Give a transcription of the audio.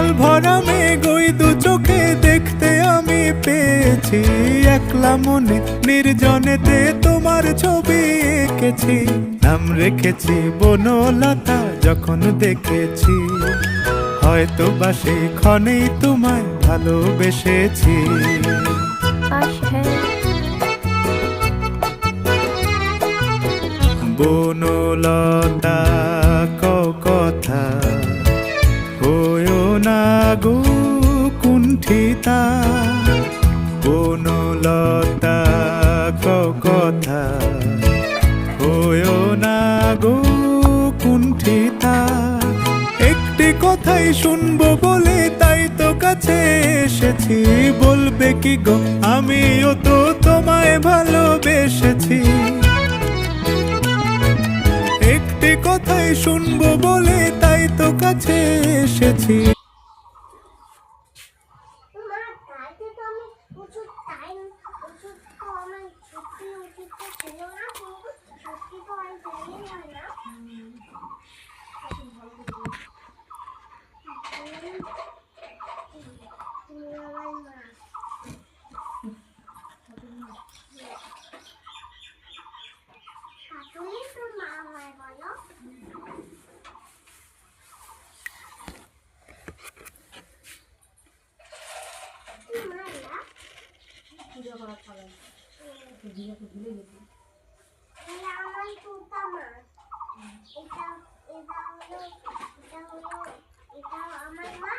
জল ভরা মেঘ ওই দু চোখে দেখতে আমি পেয়েছি। একলা মনে নির্জনেতে তোমার ছবি এঁকেছি। নাম রেখেছি বনলতা যখন দেখেছি, হয়তো বা সেই ক্ষণেই তোমায় ভালোবেসেছি। বনলতা কথা হয়ো না গো কুণ্ঠিতা। বনলতা কথা হয়ো না গো কুণ্ঠিতা। একটি কথাই শুনবো বলে তাই তো কাছে এসেছি। বলবে কি গো আমিও তো তোমায় ভালোবেসেছি। একটি কথাই শুনবো বলে তাই তো কাছে এসেছি। এটা আমার মা।